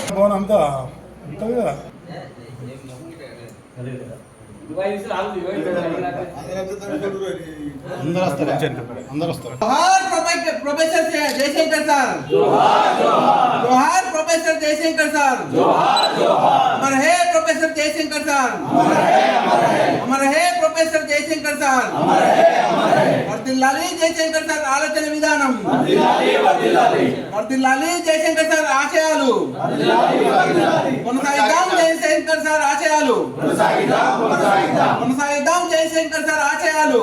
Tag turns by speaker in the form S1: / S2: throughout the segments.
S1: భవన్ అంతా ఉంటుంది కదా. అందరూ వస్తారు.
S2: प्रोफेसर जयशंकर सर, जोहार प्रोफेसर जयशंकर सर, अमर है प्रोफेसर जयशंकर सर, अमर है प्रोफेसर जयशंकर सर, వర్ధిల్లాలి జయశంకర్ సార్ ఆలోచన విధానం, వర్ధిల్లాలి జయశంకర్ సార్ ఆశయాలు, కొనసాగిద్దాం జయశంకర్ సార్ ఆశయాలు, కొనసాగిద్దాం జయశంకర్ సార్ ఆశయాలు.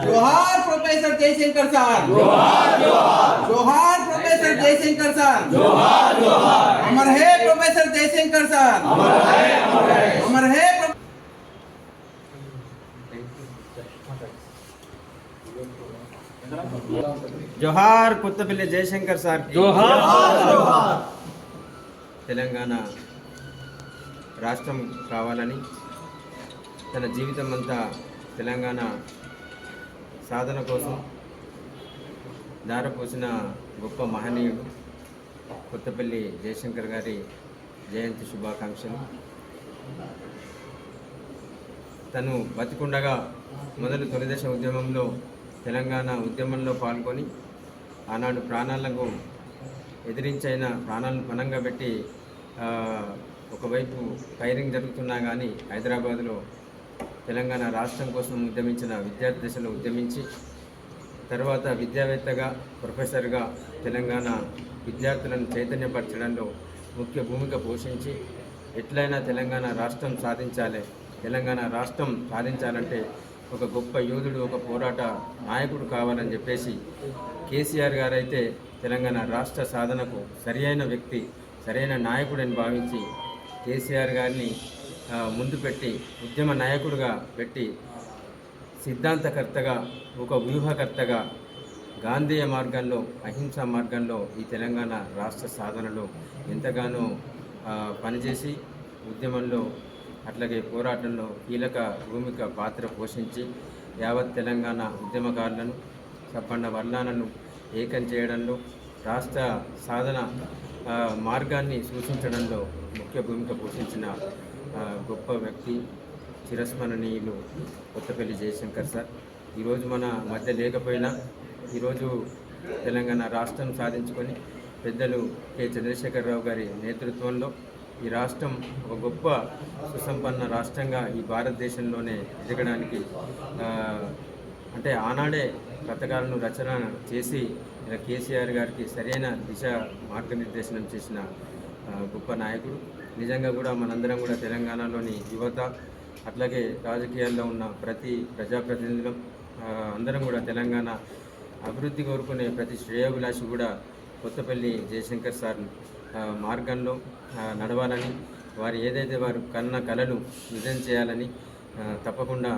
S2: जोहार प्रोफेसर जयशंकर सर, जोहार प्रोफेसर जयशंकर सर, अमर है प्रोफेसर जयशंकर सर, अमर है.
S3: जोहार కొత్తపల్లి జయశంకర్ సార్, జోహార్. తెలంగాణ రాష్ట్రం కావాలని తన జీవితం అంతా తెలంగాణ సాధన కోసం దారపోసిన గొప్ప మహనీయుడు కొత్తపల్లి జయశంకర్ గారి జయంతి శుభాకాంక్షలు. తను బతికుండగా మొదలు తొలిదశ ఉద్యమంలో తెలంగాణ ఉద్యమంలో పాల్గొని ఆనాడు ప్రాణాలకు ఎదిరించైన ప్రాణాలను పణంగా పెట్టి ఒకవైపు ఫైరింగ్ జరుగుతున్నా కానీ హైదరాబాదులో తెలంగాణ రాష్ట్రం కోసం ఉద్యమించిన విద్యార్థి దశలో ఉద్యమించి తర్వాత విద్యావేత్తగా ప్రొఫెసర్గా తెలంగాణ విద్యార్థులను చైతన్యపరచడంలో ముఖ్య భూమిక పోషించి ఎట్లయినా తెలంగాణ రాష్ట్రం సాధించాలి, తెలంగాణ రాష్ట్రం సాధించాలంటే ఒక గొప్ప యోధుడు, ఒక పోరాట నాయకుడు కావాలని చెప్పేసి కేసీఆర్ గారైతే తెలంగాణ రాష్ట్ర సాధనకు సరియైన వ్యక్తి, సరైన నాయకుడని భావించి కేసీఆర్ గారిని ముందు పెట్టి ఉద్యమ నాయకుడిగా పెట్టి సిద్ధాంతకర్తగా, ఒక వ్యూహకర్తగా గాంధీయ మార్గంలో, అహింసా మార్గంలో ఈ తెలంగాణ రాష్ట్ర సాధనలో ఎంతగానో పనిచేసి ఉద్యమంలో అట్లాగే పోరాటంలో కీలక భూమిక పాత్ర పోషించి యావత్ తెలంగాణ ఉద్యమకారులను, సప్పండ వర్ణాలను ఏకం చేయడంలో, రాష్ట్ర సాధన మార్గాన్ని సూచించడంలో ముఖ్య భూమిక పోషించిన గొప్ప వ్యక్తి, చిరస్మరణీయులు కొత్తపల్లి జయశంకర్ సార్. ఈరోజు మన మధ్య లేకపోయినా ఈరోజు తెలంగాణ రాష్ట్రం సాధించుకొని పెద్దలు కె చంద్రశేఖరరావు గారి నేతృత్వంలో ఈ రాష్ట్రం ఒక గొప్ప సుసంపన్న రాష్ట్రంగా ఈ భారతదేశంలోనే ఎదగడానికి అంటే ఆనాడే పథకాలను రచన చేసి ఇలా కేసీఆర్ గారికి సరైన దిశ మార్గనిర్దేశనం చేసిన గొప్ప నాయకుడు. నిజంగా కూడా మనందరం కూడా తెలంగాణలోని యువత అట్లాగే రాజకీయాల్లో ఉన్న ప్రతి ప్రజాప్రతినిధులం అందరం కూడా తెలంగాణ అభివృద్ధి కోరుకునే ప్రతి శ్రేయోభిలాషి కూడా కొత్తపల్లి జయశంకర్ సార్ మార్గంలో నడవాలని, వారు ఏదైతే వారు కన్న కలలు నిజం చేయాలని, తప్పకుండా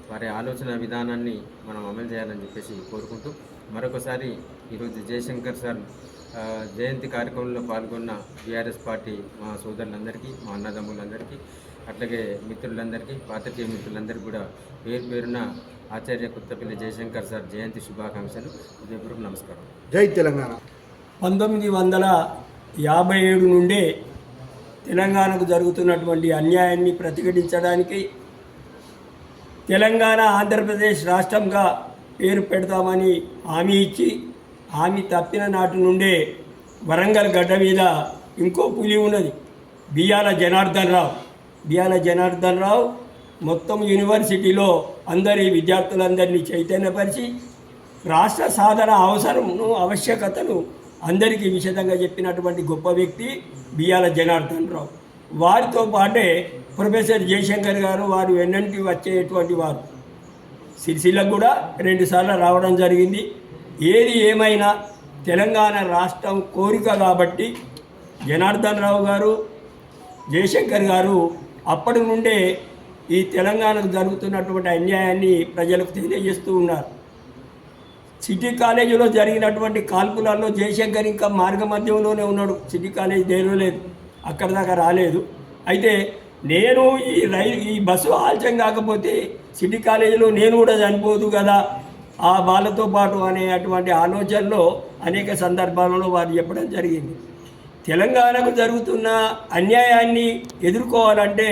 S3: వారి ఆలోచన విధానాన్ని మనం అమలు చేయాలని చెప్పేసి కోరుకుంటూ మరొకసారి ఈరోజు జయశంకర్ సార్ జయంతి కార్యక్రమంలో పాల్గొన్న బీఆర్ఎస్ పార్టీ మా సోదరులందరికీ, మా అన్నదమ్ములందరికీ, అట్లాగే మిత్రులందరికీ, పాత్రికేయ మిత్రులందరికీ కూడా పేరు పేరున ఆచార్య కొత్తపల్లి జయశంకర్ సార్ జయంతి శుభాకాంక్షలు, హృదయపూర్వక నమస్కారం.
S4: జై తెలంగాణ.
S5: 1957 నుండే తెలంగాణకు జరుగుతున్నటువంటి అన్యాయాన్ని ప్రతిఘటించడానికి తెలంగాణ ఆంధ్రప్రదేశ్ రాష్ట్రంగా పేరు పెడతామని హామీ ఇచ్చి, హామీ తప్పిన నాటి నుండే వరంగల్ గడ్డ మీద ఇంకో పులి ఉన్నది, బియ్యాల జనార్దన్ రావు మొత్తం యూనివర్సిటీలో అందరి విద్యార్థులందరినీ చైతన్యపరిచి రాష్ట్ర సాధన అవసరమును ఆవశ్యకతను అందరికీ విశదంగా చెప్పినటువంటి గొప్ప వ్యక్తి బియ్యాల జనార్దన్ రావు. వారితో పాటే ప్రొఫెసర్ జయశంకర్ గారు, వారు వెన్నంటి వచ్చేటువంటి వారు. సిరిసిల్లకు కూడా 2 సార్లు రావడం జరిగింది. ఏది ఏమైనా తెలంగాణ రాష్ట్రం కోరిక కాబట్టి జనార్దన్ రావు గారు, జయశంకర్ గారు అప్పటి నుండే ఈ తెలంగాణకు జరుగుతున్నటువంటి అన్యాయాన్ని ప్రజలకు తెలియజేస్తూ ఉన్నారు. సిటీ కాలేజీలో జరిగినటువంటి కాల్పులలో జయశంకర్ ఇంకా మార్గ మధ్యంలోనే ఉన్నాడు. సిటీ కాలేజీ లేదు, అక్కడి దాకా రాలేదు. అయితే నేను ఈ బస్సు ఆలస్యం కాకపోతే సిటీ కాలేజీలో నేను కూడా చనిపోదు కదా ఆ వాళ్ళతో పాటు అనేటువంటి ఆలోచనలో అనేక సందర్భాలలో వారు చెప్పడం జరిగింది. తెలంగాణకు జరుగుతున్న అన్యాయాన్ని ఎదుర్కోవాలంటే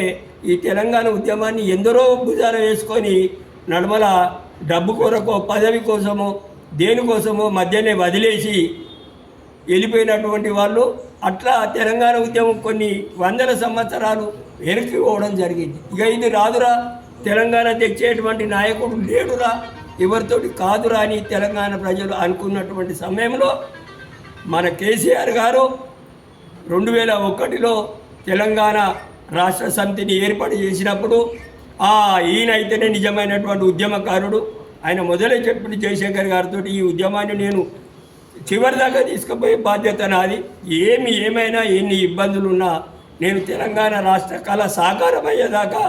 S5: ఈ తెలంగాణ ఉద్యమాన్ని ఎందరో భుజాన వేసుకొని నడమల డబ్బు కొరకో పదవి కోసమో దేనికోసమో మధ్యనే వదిలేసి వెళ్ళిపోయినటువంటి వాళ్ళు. అట్లా తెలంగాణ ఉద్యమం కొన్ని వందల సంవత్సరాలు వెనక్కి పోవడం జరిగింది. ఇక ఇది రాదురా, తెలంగాణ తెచ్చేటువంటి నాయకుడు లేడురా, ఎవరితోటి కాదురా అని తెలంగాణ ప్రజలు అనుకున్నటువంటి సమయంలో మన కేసీఆర్ గారు 2001లో తెలంగాణ రాష్ట్ర సమితిని ఏర్పాటు చేసినప్పుడు ఈయనైతేనే నిజమైనటువంటి ఉద్యమకారుడు. ఆయన మొదలే చెప్పిన జయశంకర్ గారితో ఈ ఉద్యమాన్ని నేను చివరి దాకా తీసుకుపోయే బాధ్యత నాది. ఏమైనా ఎన్ని ఇబ్బందులున్నా నేను తెలంగాణ రాష్ట్ర కళ సాకారమయ్యేదాకా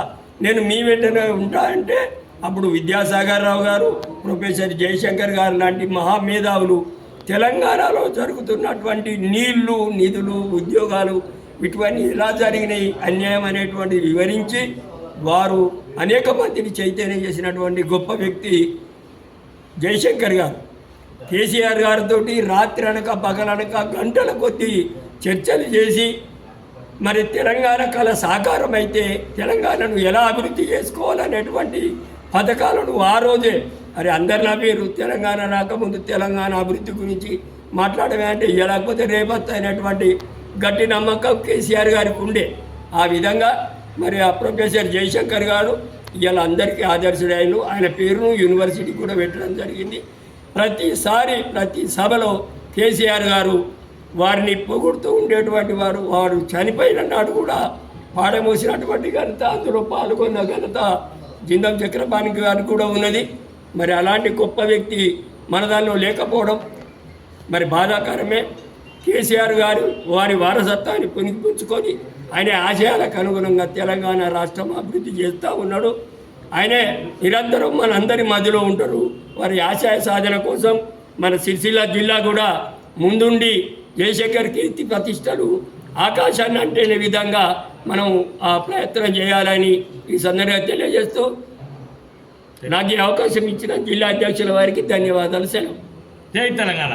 S5: నేను మీ వెంటనే ఉంటా అంటే అప్పుడు విద్యాసాగర్ రావు గారు, ప్రొఫెసర్ జయశంకర్ గారు లాంటి మహామేధావులు తెలంగాణలో జరుగుతున్నటువంటి నీళ్లు, నిధులు, ఉద్యోగాలు ఇటువన్నీ ఎలా జరిగినాయి అన్యాయం అనేటువంటి వివరించి వారు అనేక మందిని చైతన్యం చేసినటువంటి గొప్ప వ్యక్తి జయశంకర్ గారు. కేసీఆర్ గారితో రాత్రి అనక పగలనక గంటల కొద్దీ చర్చలు చేసి మరి తెలంగాణ కళ సాకారం అయితే తెలంగాణను ఎలా అభివృద్ధి చేసుకోవాలనేటువంటి పథకాలను ఆ రోజే మరి అందరు నవ్వారు. తెలంగాణ రాకముందు తెలంగాణ అభివృద్ధి గురించి మాట్లాడమే అంటే లేకపోతే రేపొద్దు అయినటువంటి గట్టి నమ్మకం కేసీఆర్ గారికి ఉండే. ఆ విధంగా మరి ఆ ప్రొఫెసర్ జయశంకర్ గారు ఇలా అందరికీ ఆదర్శుడైన ఆయన పేరును యూనివర్సిటీ కూడా పెట్టడం జరిగింది. ప్రతిసారి ప్రతి సభలో కేసీఆర్ గారు వారిని పొగుడుతూ ఉండేటువంటి వారు చనిపోయిన నాడు కూడా పాడమోసినటువంటి ఘనత, అందులో పాల్గొన్న ఘనత జిందం చక్రపాణి గారికి కూడా ఉన్నది. మరి అలాంటి గొప్ప వ్యక్తి మన దానిలో లేకపోవడం మరి బాధాకరమే. కేసీఆర్ గారు వారి వారసత్వాన్ని పుణికిపుచ్చుకొని ఆయన ఆశయాలకు అనుగుణంగా తెలంగాణ రాష్ట్రం అభివృద్ధి చేస్తూ ఉన్నాడు. ఆయనే నిరంతరం మనందరి మధ్యలో ఉంటారు. వారి ఆశయ సాధన కోసం మన సిరిసిల్ల జిల్లా కూడా ముందుండి జయశంకర్ కీర్తి ప్రతిష్టలు ఆకాశాన్ని అంటేనే విధంగా మనం ఆ ప్రయత్నం చేయాలని ఈ సందర్భంగా తెలియజేస్తూ నాకు ఈ అవకాశం ఇచ్చిన జిల్లా అధ్యక్షుల వారికి ధన్యవాదాలు. సెలవు.
S4: జై తెలంగాణ.